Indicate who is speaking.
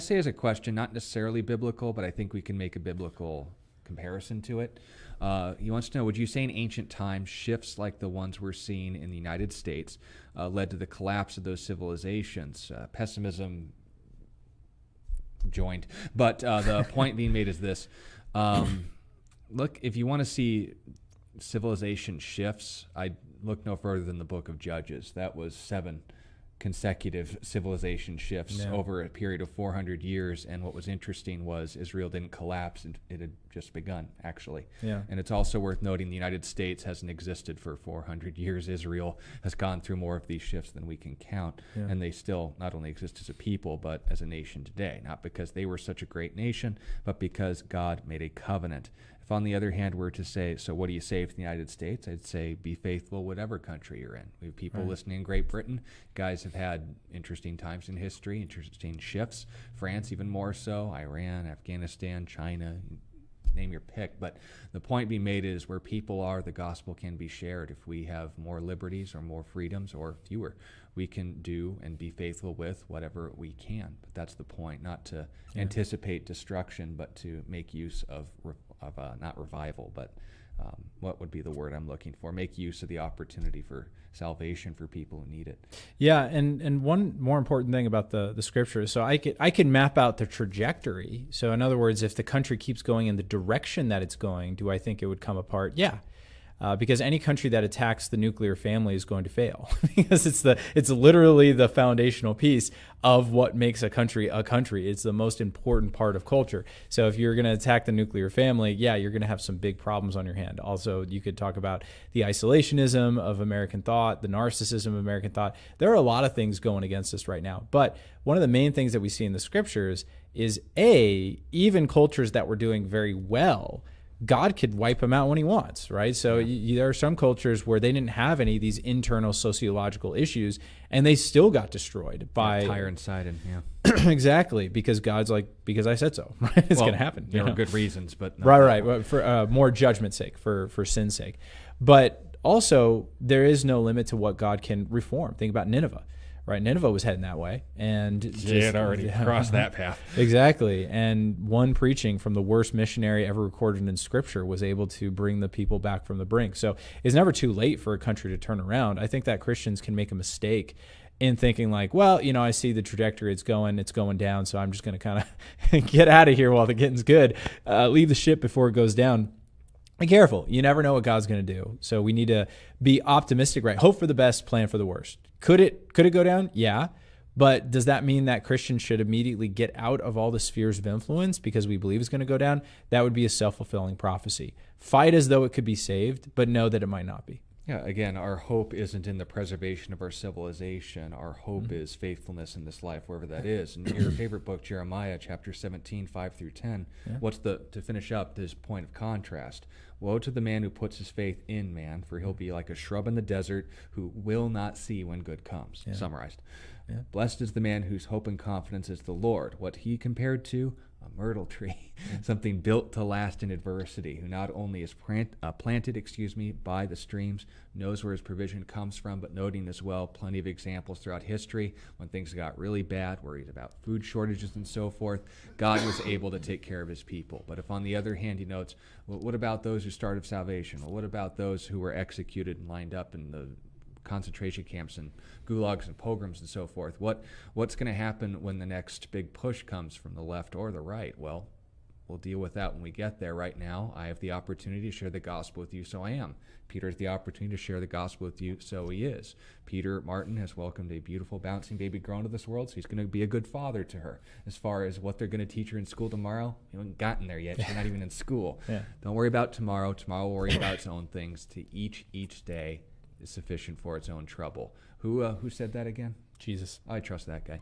Speaker 1: say as a question, not necessarily biblical, but I think we can make a biblical comparison to it. He wants to know, would you say in ancient times shifts like the ones we're seeing in the United States led to the collapse of those civilizations? Pessimism joined. But the point being made is this. Look, if you want to see civilization shifts, I'd look no further than the book of Judges. That was 7 consecutive civilization shifts over a period of 400 years. And what was interesting was Israel didn't collapse, and it had just begun, actually.
Speaker 2: Yeah.
Speaker 1: And it's also worth noting the United States hasn't existed for 400 years. Israel has gone through more of these shifts than we can count.
Speaker 2: Yeah.
Speaker 1: And they still not only exist as a people, but as a nation today. Not because they were such a great nation, but because God made a covenant. If, on the other hand, we're to say, so what do you say for the United States? I'd say be faithful whatever country you're in. We have people listening in Great Britain. Guys have had interesting times in history, interesting shifts. France even more so, Iran, Afghanistan, China, name your pick. But the point being made is where people are, the gospel can be shared. If we have more liberties or more freedoms or fewer, we can do and be faithful with whatever we can. But that's the point, not to anticipate destruction, but to make use of not revival, but what would be the word I'm looking for? Make use of the opportunity for salvation for people who need it.
Speaker 2: Yeah, and one more important thing about the scriptures, so I can map out the trajectory. So in other words, if the country keeps going in the direction that it's going, do I think it would come apart? Yeah. Because any country that attacks the nuclear family is going to fail, because it's literally the foundational piece of what makes a country a country. It's the most important part of culture. So if you're going to attack the nuclear family, yeah, you're going to have some big problems on your hand. Also, you could talk about the isolationism of American thought, the narcissism of American thought. There are a lot of things going against us right now. But one of the main things that we see in the scriptures is, even cultures that were doing very well, God could wipe them out when he wants, right? So there are some cultures where they didn't have any of these internal sociological issues, and they still got destroyed by
Speaker 1: Tyre and Sidon.
Speaker 2: Exactly, because God's like, because I said so, right? It's going to happen.
Speaker 1: There were good reasons, but
Speaker 2: right. For more judgment's sake, for sin's sake. But also, there is no limit to what God can reform. Think about Nineveh. Right, Nineveh was heading that way, and
Speaker 1: it had already crossed that path.
Speaker 2: Exactly, and one preaching from the worst missionary ever recorded in Scripture was able to bring the people back from the brink. So it's never too late for a country to turn around. I think that Christians can make a mistake in thinking like, well, I see the trajectory it's going down, so I'm just going to kind of get out of here while the getting's good, leave the ship before it goes down. Be careful. You never know what God's going to do. So we need to be optimistic, right? Hope for the best, plan for the worst. Could it go down? Yeah. But does that mean that Christians should immediately get out of all the spheres of influence because we believe it's going to go down? That would be a self-fulfilling prophecy. Fight as though it could be saved, but know that it might not be.
Speaker 1: Yeah, again, our hope isn't in the preservation of our civilization. Our hope is faithfulness in this life, wherever that is. And your favorite book, Jeremiah, chapter 17, 5 through 10, to finish up this point of contrast? Woe to the man who puts his faith in man, for he'll be like a shrub in the desert who will not see when good comes. Summarized. Blessed is the man whose hope and confidence is the Lord. What he compared to? A myrtle tree, something built to last in adversity, who not only is planted by the streams, knows where his provision comes from, but noting as well plenty of examples throughout history when things got really bad, worried about food shortages and so forth, God was able to take care of his people. But if on the other hand he notes, well, what about those who started salvation? Well, what about those who were executed and lined up in the concentration camps and gulags and pogroms and so forth? What's going to happen when the next big push comes from the left or the right? Well, we'll deal with that when we get there. Right now, I have the opportunity to share the gospel with you, so I am. Peter has the opportunity to share the gospel with you, so he is. Peter Martin has welcomed a beautiful, bouncing baby girl into this world, so he's going to be a good father to her. As far as what they're going to teach her in school tomorrow, you haven't gotten there yet. You're not even in school. Don't worry about tomorrow. Tomorrow will worry about its own things. To each day is sufficient for its own trouble. Who said that again?
Speaker 2: Jesus.
Speaker 1: I trust that guy.